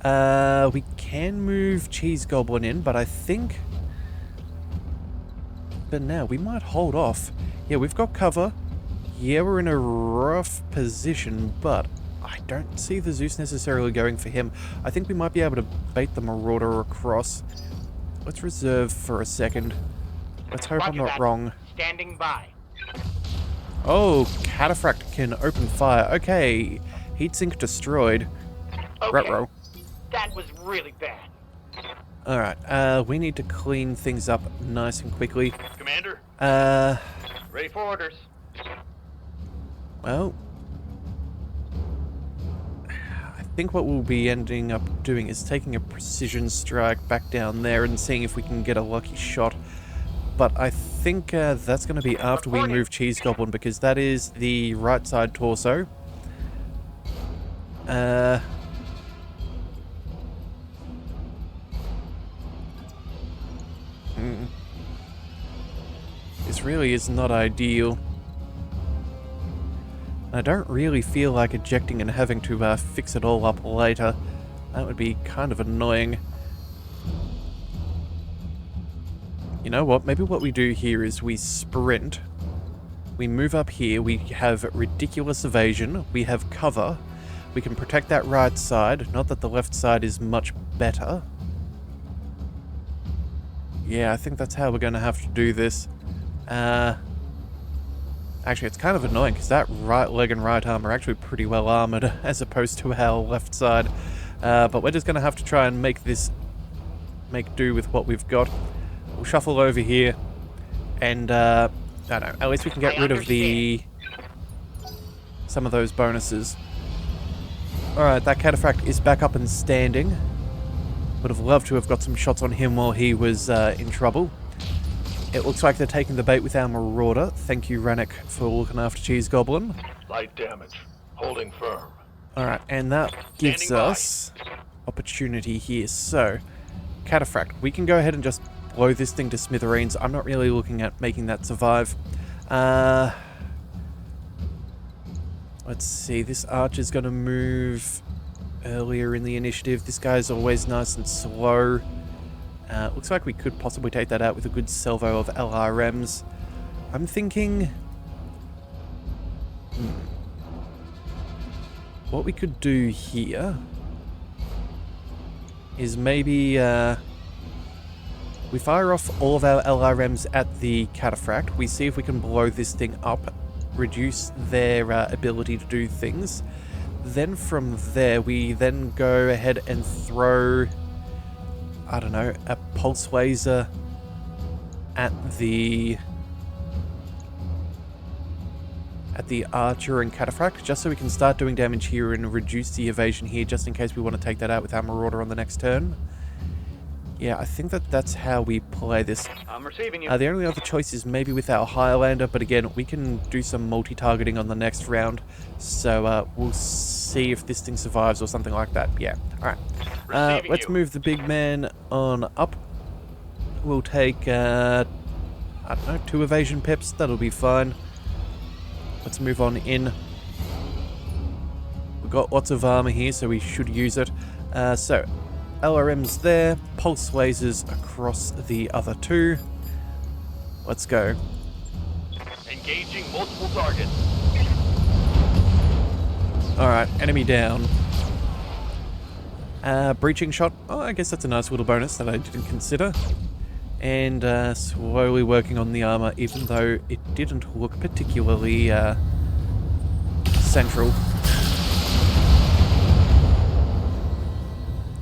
[SPEAKER 1] We can move Cheese Goblin in, but I think... But now, we might hold off. Yeah, we've got cover. Yeah, we're in a rough position, but I don't see the Zeus necessarily going for him. I think we might be able to bait the Marauder across. Let's reserve for a second. Let's hope I'm
[SPEAKER 2] Roger
[SPEAKER 1] not
[SPEAKER 2] that.
[SPEAKER 1] wrong.
[SPEAKER 2] Standing by.
[SPEAKER 1] Oh, Cataphract can open fire. Okay, heatsink destroyed.
[SPEAKER 2] Okay.
[SPEAKER 1] Retro.
[SPEAKER 2] That was really bad.
[SPEAKER 1] Alright, we need to clean things up nice and quickly.
[SPEAKER 4] Commander,
[SPEAKER 2] Ready for orders.
[SPEAKER 1] Well, I think what we'll be ending up doing is taking a precision strike back down there and seeing if we can get a lucky shot. But I think that's going to be after we move Cheese Goblin, because that is the right side torso. This really is not ideal. I don't really feel like ejecting and having to fix it all up later. That would be kind of annoying. You know what? Maybe what we do here is we sprint. We move up here. We have ridiculous evasion. We have cover. We can protect that right side. Not that the left side is much better. Yeah, I think that's how we're going to have to do this. Actually, it's kind of annoying because that right leg and right arm are actually pretty well armored as opposed to our left side. But we're just going to have to try and make do with what we've got. We'll shuffle over here and, I don't know, at least we can get rid of some of those bonuses. Alright, that cataphract is back up and standing. Would have loved to have got some shots on him while he was in trouble. It looks like they're taking the bait with our Marauder. Thank you, Rennick, for looking after Cheese Goblin.
[SPEAKER 4] Light damage. Holding firm.
[SPEAKER 1] Alright, and that gives us opportunity here. So, cataphract. We can go ahead and just blow this thing to smithereens. I'm not really looking at making that survive. Let's see, this archer's going to move earlier in the initiative. This guy's always nice and slow. Looks like we could possibly take that out with a good salvo of LRMs. I'm thinking... What we could do here is maybe we fire off all of our LRMs at the cataphract. We see if we can blow this thing up, reduce their ability to do things. Then from there, we then go ahead and throw, I don't know, a pulse laser at the archer and cataphract, just so we can start doing damage here and reduce the evasion here, just in case we want to take that out with our Marauder on the next turn. Yeah, I think that's how we play this.
[SPEAKER 2] I'm receiving you.
[SPEAKER 1] The only other choice is maybe with our Highlander, but again, we can do some multi-targeting on the next round, so we'll see if this thing survives or something like that. Yeah, alright. Let's move the big man on up. We'll take, I don't know, 2 evasion pips, that'll be fine. Let's move on in. We've got lots of armor here, so we should use it. So, LRM's there, pulse lasers across the other 2. Let's go.
[SPEAKER 2] Engaging multiple targets.
[SPEAKER 1] Alright, enemy down. Breaching shot. Oh, I guess that's a nice little bonus that I didn't consider. And slowly working on the armor, even though it didn't look particularly central.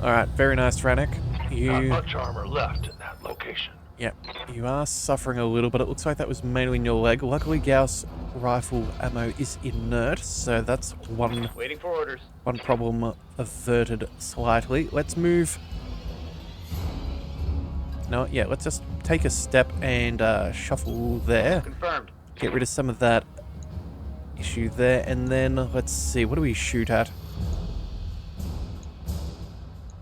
[SPEAKER 1] Alright, very nice, Rannick.
[SPEAKER 4] Not much armor left in that location.
[SPEAKER 1] Yep, you are suffering a little, but it looks like that was mainly in your leg. Luckily, Gauss rifle ammo is inert, so that's
[SPEAKER 2] Waiting for orders.
[SPEAKER 1] one problem averted slightly. Let's move. No, yeah, let's just take a step and shuffle there.
[SPEAKER 2] Confirmed.
[SPEAKER 1] Get rid of some of that issue there, and then let's see, what do we shoot at?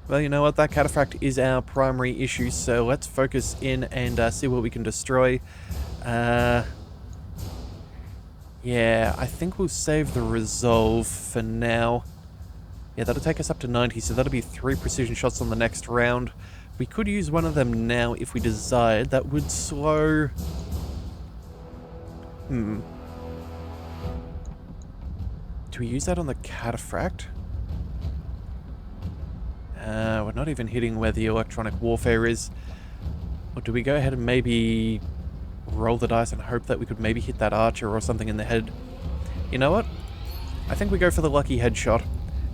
[SPEAKER 1] Well, you know what, that cataphract is our primary issue, so let's focus in and see what we can destroy. Yeah, I think we'll save the resolve for now. Yeah, that'll take us up to 90, so that'll be 3 precision shots on the next round. We could use one of them now if we desired. That would slow... Do we use that on the cataphract? We're not even hitting where the electronic warfare is. Or do we go ahead and maybe roll the dice and hope that we could maybe hit that archer or something in the head? You know what? I think we go for the lucky headshot.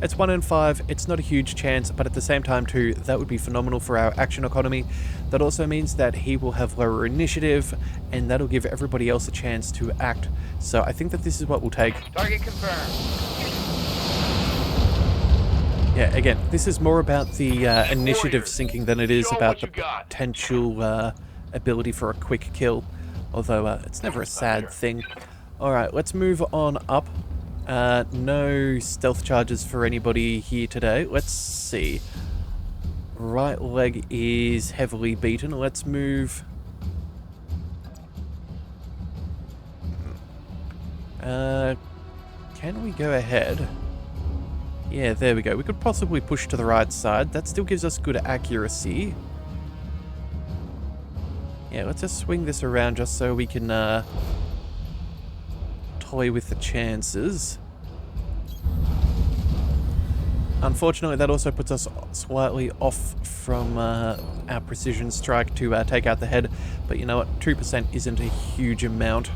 [SPEAKER 1] It's 1 in 5, it's not a huge chance, but at the same time too, that would be phenomenal for our action economy. That also means that he will have lower initiative, and that'll give everybody else a chance to act. So I think that this is what we'll take.
[SPEAKER 2] Target confirmed.
[SPEAKER 1] Yeah, again, this is more about the initiative sinking than it is about the potential ability for a quick kill. Although, it's never a sad thing. Alright, let's move on up. No stealth charges for anybody here today. Let's see. Right leg is heavily beaten. Let's move... can we go ahead? Yeah, there we go. We could possibly push to the right side. That still gives us good accuracy. Yeah, let's just swing this around just so we can toy with the chances. Unfortunately, that also puts us slightly off from our precision strike to take out the head. But you know what? 2% isn't a huge amount.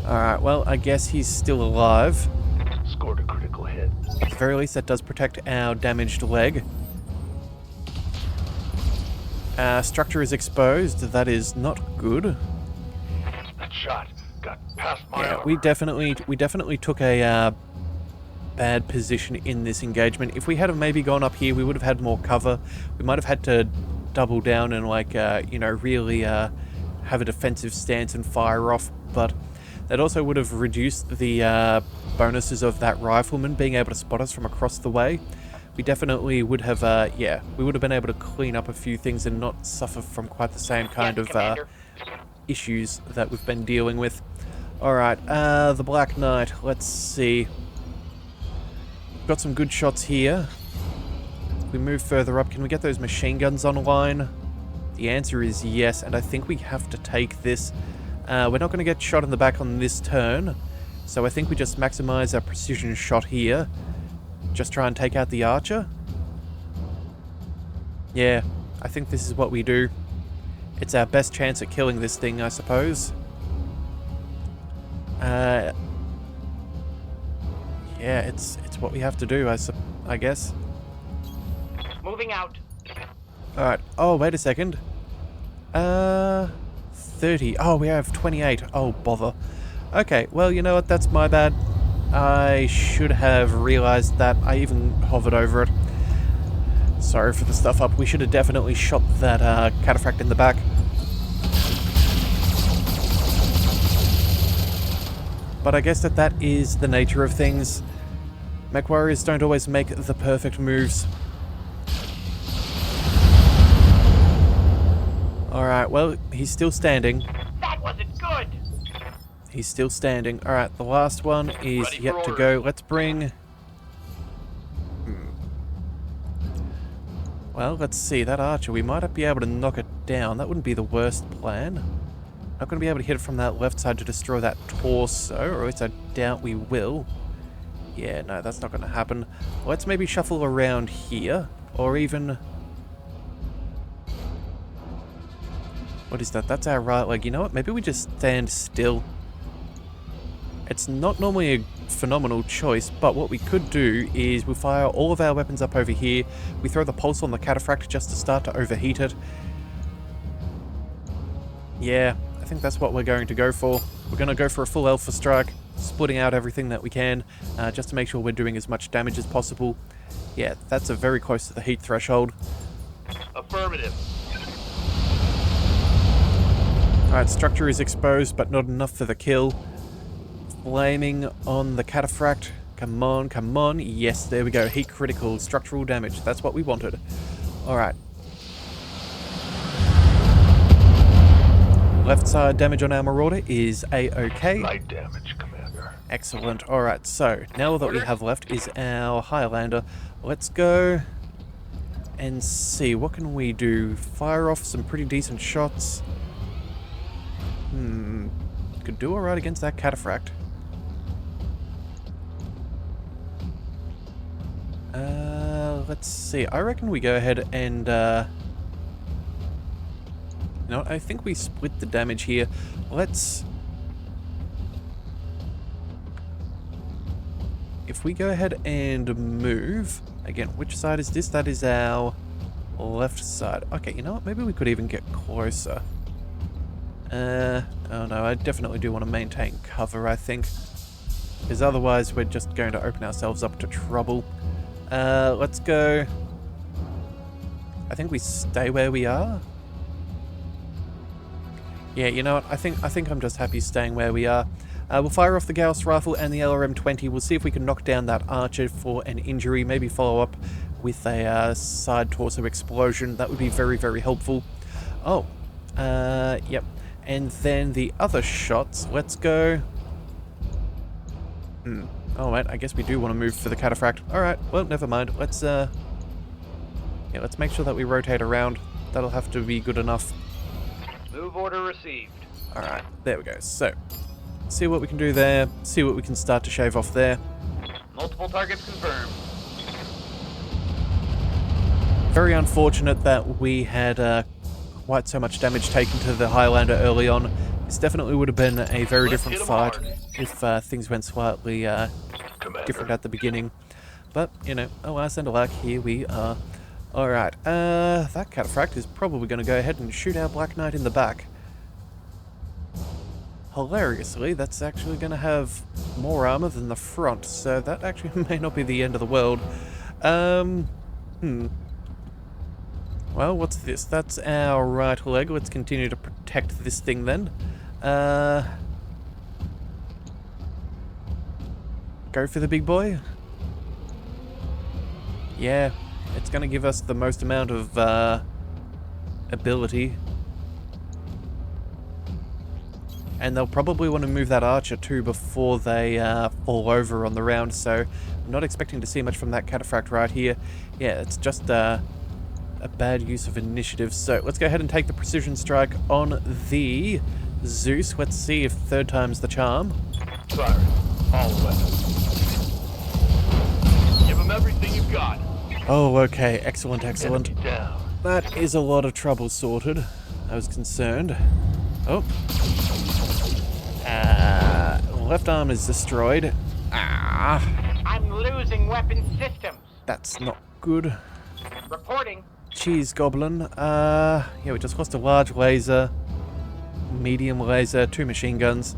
[SPEAKER 1] Alright, well, I guess he's still alive.
[SPEAKER 4] Scored a critical hit.
[SPEAKER 1] At the very least, that does protect our damaged leg. Structure is exposed. That is not good.
[SPEAKER 4] That shot got past my
[SPEAKER 1] Yeah,
[SPEAKER 4] armor.
[SPEAKER 1] we definitely took a bad position in this engagement. If we had have maybe gone up here, we would have had more cover. We might have had to double down and like you know, really have a defensive stance and fire off. But that also would have reduced the bonuses of that rifleman being able to spot us from across the way. We definitely would have, yeah, we would have been able to clean up a few things and not suffer from quite the same kind of issues that we've been dealing with. Alright, the Black Knight, let's see. Got some good shots here. If we move further up, can we get those machine guns online? The answer is yes, and I think we have to take this. We're not going to get shot in the back on this turn, so I think we just maximize our precision shot here. Just try and take out the archer. Yeah, I think this is what we do. It's our best chance at killing this thing, I suppose. Yeah, it's what we have to do, I guess.
[SPEAKER 2] Moving out.
[SPEAKER 1] Alright, oh, wait a second. 30. Oh, we have 28. Oh, bother. Okay, well, you know what, that's my bad. I should have realized that. I even hovered over it. Sorry for the stuff up. We should have definitely shot that cataphract in the back. But I guess that is the nature of things. MechWarriors don't always make the perfect moves. Alright, well, he's still standing.
[SPEAKER 2] That wasn't good.
[SPEAKER 1] He's still standing. Alright, the last one is
[SPEAKER 4] Ready
[SPEAKER 1] yet
[SPEAKER 4] for
[SPEAKER 1] to
[SPEAKER 4] orders.
[SPEAKER 1] go. Let's bring... Well, let's see. That archer, we might be able to knock it down. That wouldn't be the worst plan. Not going to be able to hit it from that left side to destroy that torso, or at least I doubt we will. Yeah, no, that's not going to happen. Let's maybe shuffle around here, or even... What is that? That's our right leg. You know what? Maybe we just stand still. It's not normally a phenomenal choice, but what we could do is we fire all of our weapons up over here. We throw the pulse on the cataphract just to start to overheat it. Yeah, I think that's what we're going to go for. We're going to go for a full alpha strike, splitting out everything that we can, just to make sure we're doing as much damage as possible. Yeah, that's very close to the heat threshold.
[SPEAKER 4] Affirmative.
[SPEAKER 1] Alright, structure is exposed, but not enough for the kill. Flaming on the cataphract. Come on, come on. Yes, there we go. Heat critical, structural damage. That's what we wanted. Alright. Left side damage on our Marauder is A-OK.
[SPEAKER 4] Light damage, Commander.
[SPEAKER 1] Excellent. Alright, so now all that we have left is our Highlander. Let's go and see. What can we do? Fire off some pretty decent shots. Could do alright against that cataphract. Let's see. I reckon we go ahead and, you know, I think we split the damage here. Let's... If we go ahead and move... Again, which side is this? That is our left side. Okay, you know what? Maybe we could even get closer. Oh no, I definitely do want to maintain cover, I think. Because otherwise we're just going to open ourselves up to trouble. Let's go... I think we stay where we are. Yeah, you know what? I think I'm just happy staying where we are. We'll fire off the Gauss rifle and the LRM-20. We'll see if we can knock down that archer for an injury. Maybe follow up with a side torso explosion. That would be very, very helpful. Oh, yep. And then the other shots. Let's go. Oh, wait, I guess we do want to move for the cataphract. Alright, well, never mind. Let's, yeah, let's make sure that we rotate around. That'll have to be good enough.
[SPEAKER 2] Move order received.
[SPEAKER 1] Alright, there we go. So, see what we can do there, see what we can start to shave off there.
[SPEAKER 2] Multiple targets confirmed.
[SPEAKER 1] Very unfortunate that we had quite so much damage taken to the Highlander early on. This definitely would have been a very
[SPEAKER 4] Let's
[SPEAKER 1] different
[SPEAKER 4] hit 'em
[SPEAKER 1] fight
[SPEAKER 4] hard.
[SPEAKER 1] if things went slightly
[SPEAKER 4] Commander.
[SPEAKER 1] different at the beginning. But, you know, alas and alack, here we are. Alright, that cataphract is probably going to go ahead and shoot our Black Knight in the back. Hilariously, that's actually going to have more armor than the front, so that actually may not be the end of the world. Well, what's this? That's our right leg. Let's continue to protect this thing then. Go for the big boy? Yeah, it's going to give us the most amount of ability. And they'll probably want to move that archer too before they fall over on the round, so I'm not expecting to see much from that cataphract right here. Yeah, it's just a bad use of initiative. So let's go ahead and take the precision strike on the Zeus. Let's see if third time's the charm.
[SPEAKER 4] Siren, all weapons. Give him everything you've got.
[SPEAKER 1] Oh, okay. Excellent, excellent.
[SPEAKER 4] Enemy down.
[SPEAKER 1] That is a lot of trouble sorted. I was concerned. Oh. Left arm is destroyed.
[SPEAKER 2] I'm losing weapon systems.
[SPEAKER 1] That's not good.
[SPEAKER 2] Reporting.
[SPEAKER 1] Cheese goblin. Yeah, we just lost a large laser, medium laser, 2 machine guns.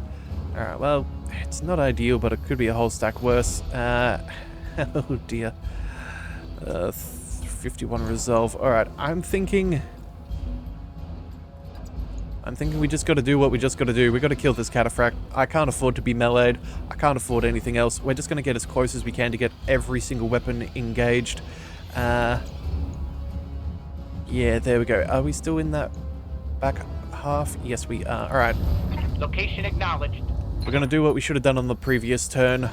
[SPEAKER 1] Alright, well, it's not ideal, but it could be a whole stack worse. Oh dear. 51 resolve. Alright, I'm thinking we just gotta do what we just gotta do. We gotta kill this cataphract. I can't afford to be meleeed. I can't afford anything else. We're just gonna get as close as we can to get every single weapon engaged. Yeah, there we go. Are we still in that back half? Yes, we are. Alright.
[SPEAKER 2] Location acknowledged.
[SPEAKER 1] We're gonna do what we should have done on the previous turn.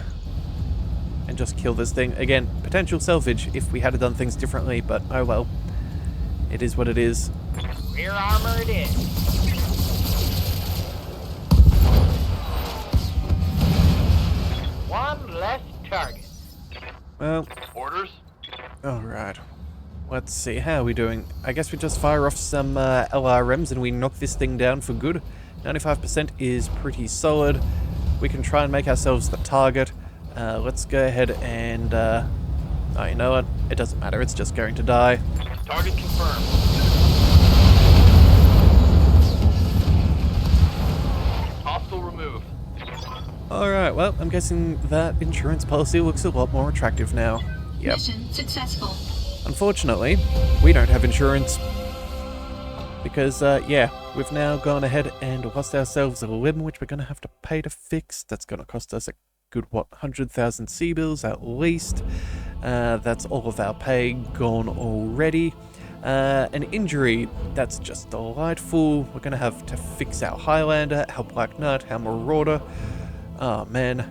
[SPEAKER 1] And just kill this thing. Again, potential salvage if we had done things differently, but oh well. It is what it is.
[SPEAKER 2] Rear armor it is. One less target.
[SPEAKER 1] Well,
[SPEAKER 4] Orders?
[SPEAKER 1] alright. Let's see, how are we doing? I guess we just fire off some LRMs and we knock this thing down for good. 95% is pretty solid. We can try and make ourselves the target. Let's go ahead and... oh, you know what? It doesn't matter, it's just going to die.
[SPEAKER 4] Target confirmed. Hostile removed.
[SPEAKER 1] Alright, well, I'm guessing that insurance policy looks a lot more attractive now. Yep.
[SPEAKER 5] Mission successful.
[SPEAKER 1] Unfortunately, we don't have insurance. Because, yeah, we've now gone ahead and lost ourselves a limb, which we're going to have to pay to fix. That's going to cost us a good, what, 100,000 C-bills at least. That's all of our pay gone already. An injury, that's just delightful. We're going to have to fix our Highlander, our Black Knight, our Marauder. Oh, man.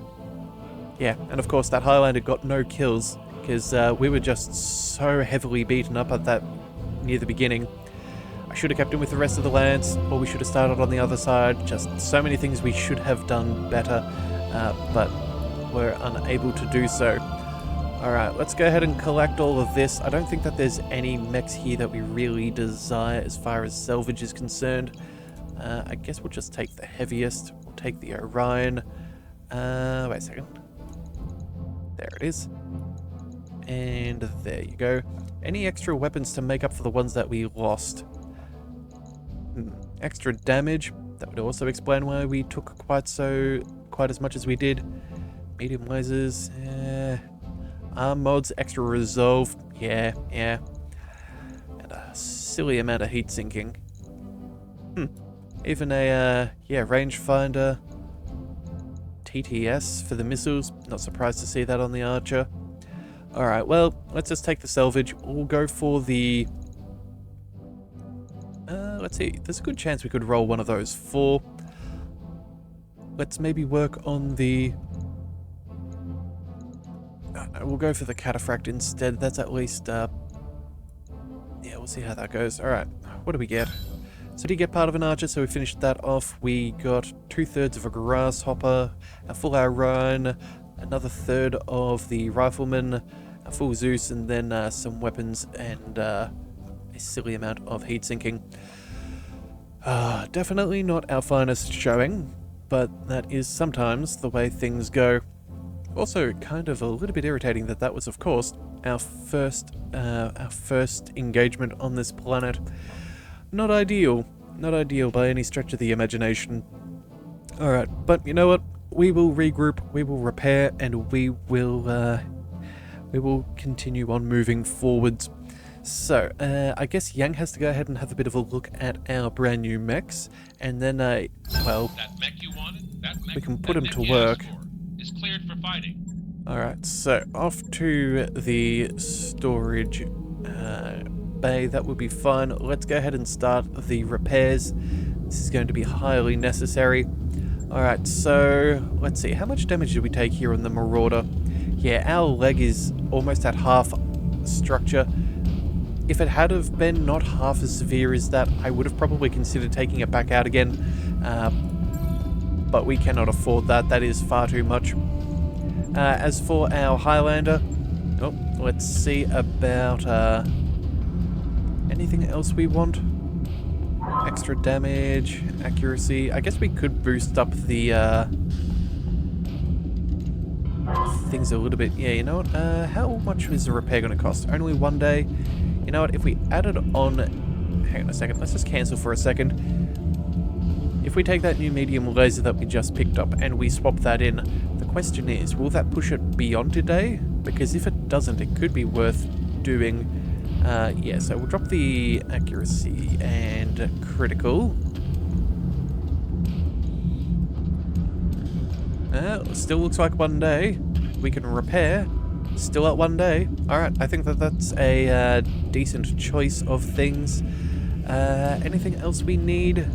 [SPEAKER 1] Yeah, and of course that Highlander got no kills, because we were just so heavily beaten up at that near the beginning. I should have kept him with the rest of the lance, or we should have started on the other side. Just so many things we should have done better, but we're unable to do so. Alright, let's go ahead and collect all of this. I don't think that there's any mechs here that we really desire as far as salvage is concerned. I guess we'll just take the heaviest. We'll take the Orion. Wait a second. There it is. And there you go. Any extra weapons to make up for the ones that we lost? Extra damage. That would also explain why we took quite as much as we did. Medium lasers. Arm mods, extra resolve. Yeah. And a silly amount of heat sinking. Even a rangefinder. TTS for the missiles. Not surprised to see that on the Archer. Alright, well, let's just take the salvage. We'll go for the... let's see. There's a good chance we could roll one of those 4. Let's maybe work on the... no, we'll go for the cataphract instead. That's at least... yeah, we'll see how that goes. Alright, what do we get? So did get part of an archer, so we finished that off. We got 2/3 of a grasshopper, a full Iron, another third of the rifleman, a full Zeus, and then some weapons and a silly amount of heat sinking. Definitely not our finest showing, but that is sometimes the way things go. Also, kind of a little bit irritating that was, of course, our first engagement on this planet. Not ideal. Not ideal by any stretch of the imagination. Alright, but you know what? We will regroup, we will repair, and we will continue on moving forwards. So, I guess Yang has to go ahead and have a bit of a look at our brand new mechs, and then, well,
[SPEAKER 5] That mech you wanted, that mech,
[SPEAKER 1] we can put him
[SPEAKER 5] that
[SPEAKER 1] to
[SPEAKER 5] mech you
[SPEAKER 1] work.
[SPEAKER 5] asked for is cleared for fighting.
[SPEAKER 1] Alright, so off to the storage bay. That would be fine. Let's go ahead and start the repairs. This is going to be highly necessary. Alright, so let's see. How much damage did we take here on the Marauder? Yeah, our leg is almost at half structure. If it had have been not half as severe as that, I would have probably considered taking it back out again. But we cannot afford that. That is far too much. As for our Highlander, let's see about anything else we want. Extra damage, accuracy. I guess we could boost up the things a little bit. Yeah, you know what? How much is the repair going to cost? Only 1 day. You know what? If we added on... Hang on a second. Let's just cancel for a second. If we take that new medium laser that we just picked up and we swap that in, the question is, will that push it beyond a day? Because if it doesn't, it could be worth doing. Yeah, so we'll drop the accuracy and critical. Still looks like 1 day. We can repair. Still at 1 day. Alright, I think that's a decent choice of things. Anything else we need?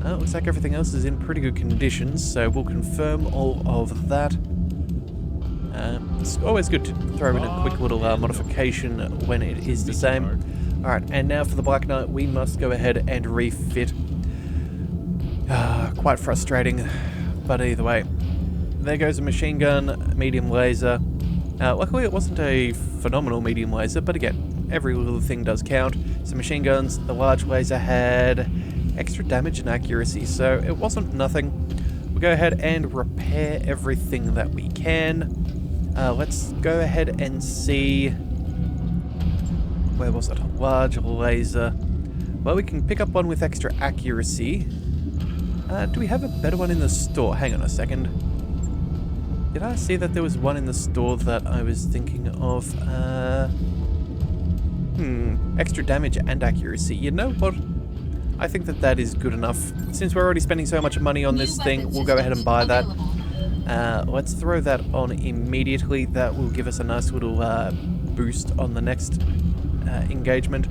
[SPEAKER 1] Looks like everything else is in pretty good condition, so we'll confirm all of that. It's always good to throw in a quick little modification when it is the same. Alright, and now for the Black Knight, we must go ahead and refit. Quite frustrating, but either way. There goes a machine gun, medium laser. Luckily it wasn't a phenomenal medium laser, but again, every little thing does count. So machine guns, the large laser had extra damage and accuracy, so it wasn't nothing. We'll go ahead and repair everything that we can. Let's go ahead and see... Where was it? Large laser. Well, we can pick up one with extra accuracy. Do we have a better one in the store? Hang on a second. Did I see that there was one in the store that I was thinking of? Extra damage and accuracy. You know what? I think that is good enough. Since we're already spending so much money on this thing, we'll go ahead and buy that. Let's throw that on immediately. That will give us a nice little boost on the next engagement.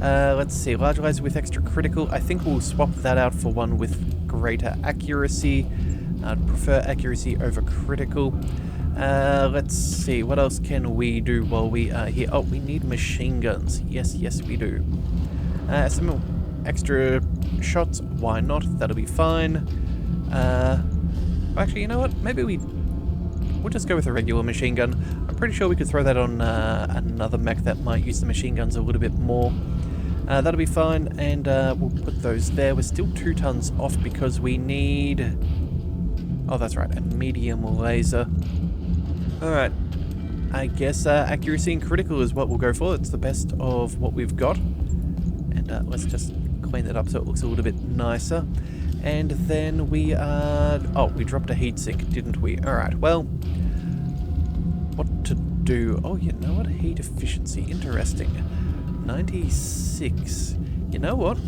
[SPEAKER 1] Let's see, large laser with extra critical. I think we'll swap that out for one with greater accuracy. I'd prefer accuracy over critical. Let's see, what else can we do while we are here? Oh, we need machine guns. Yes, we do. Some extra shots, why not? That'll be fine. Actually, you know what? Maybe we'll just go with a regular machine gun. I'm pretty sure we could throw that on another mech that might use the machine guns a little bit more. That'll be fine, and we'll put those there. We're still 2 tons off because we need... Oh, that's right, a medium laser. Alright. I guess accuracy and critical is what we'll go for. It's the best of what we've got. And let's just clean that up so it looks a little bit nicer. And then we oh, we dropped a heatsink, didn't we? Alright, well... What to do? Oh, you know what? Heat efficiency. Interesting. 96. You know what?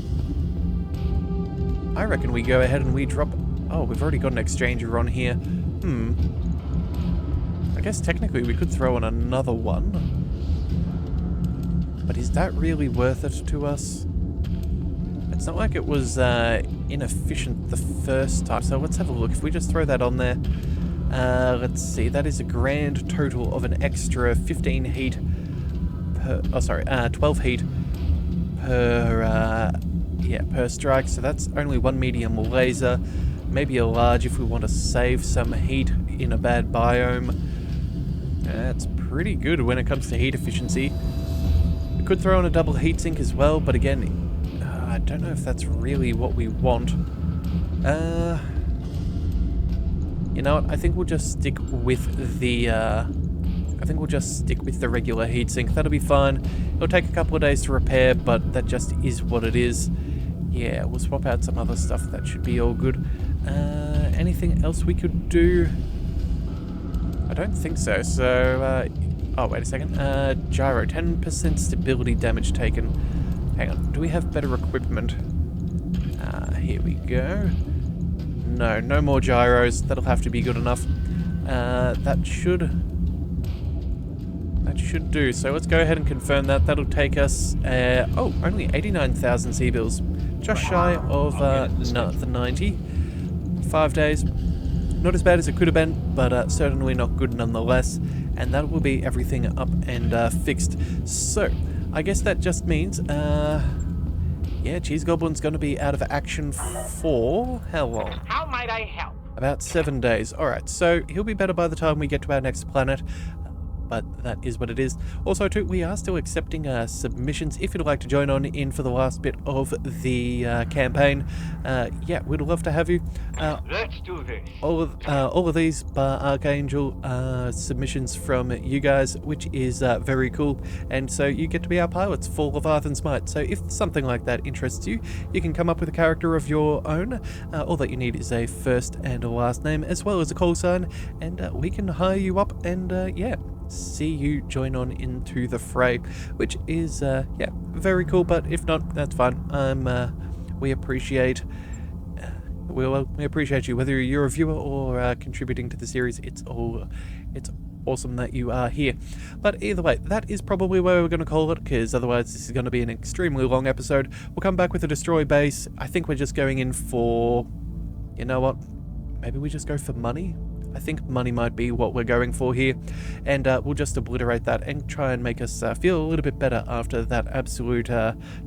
[SPEAKER 1] I reckon we go ahead and we drop... Oh, we've already got an exchanger on here. I guess technically we could throw on another one. But is that really worth it to us? It's not like it was inefficient the first time. So let's have a look. If we just throw that on there... let's see. That is a grand total of an extra 15 heat per... Oh, sorry. 12 heat per yeah, per strike, so that's only one medium laser, maybe a large if we want to save some heat in a bad biome. That's pretty good when it comes to heat efficiency. We could throw in a double heatsink as well, but again, I don't know if that's really what we want. You know what? I think we'll just stick with the regular heatsink. That'll be fine. It'll take a couple of days to repair, but that just is what it is. Yeah, we'll swap out some other stuff. That should be all good. Anything else we could do? I don't think so. So, oh, wait a second. Gyro, 10% stability damage taken. Hang on, do we have better equipment? Here we go. No, no more gyros. That'll have to be good enough. That should do. So let's go ahead and confirm that. That'll take us, only 89,000 C-bills. Just shy of the 90. 5 days. Not as bad as it could have been, but certainly not good nonetheless. And that will be everything up and fixed. So, I guess that just means, yeah, Cheese Goblin's going to be out of action for how long?
[SPEAKER 2] How might I help?
[SPEAKER 1] About 7 days. Alright, so he'll be better by the time we get to our next planet. But that is what it is. Also, too, we are still accepting submissions. If you'd like to join on in for the last bit of the campaign, yeah, we'd love to have you.
[SPEAKER 2] Let's do this.
[SPEAKER 1] All of these bar Archangel submissions from you guys, which is very cool. And so you get to be our pilots for Leviathan's Might. So if something like that interests you, you can come up with a character of your own. All that you need is a first and a last name, as well as a call sign, and we can hire you up and, yeah, see you join on into the fray, which is yeah, very cool. But if not, that's fine. We appreciate we appreciate you, whether you're a viewer or contributing to the series. It's awesome that you are here. But either way, that is probably where we're going to call it, because otherwise this is going to be an extremely long episode. We'll come back with a destroy base. I think we're just going in for, you know what, maybe we just go for money. I think money might be what we're going for here, and we'll just obliterate that and try and make us feel a little bit better after that absolute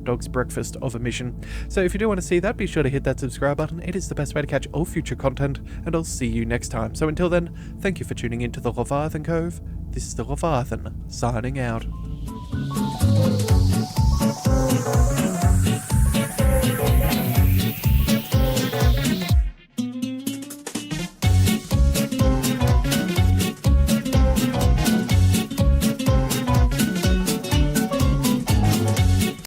[SPEAKER 1] dog's breakfast of a mission. So if you do want to see that, be sure to hit that subscribe button. It is the best way to catch all future content, and I'll see you next time. So until then, thank you for tuning into the Leviathan Cove. This is the Leviathan, signing out.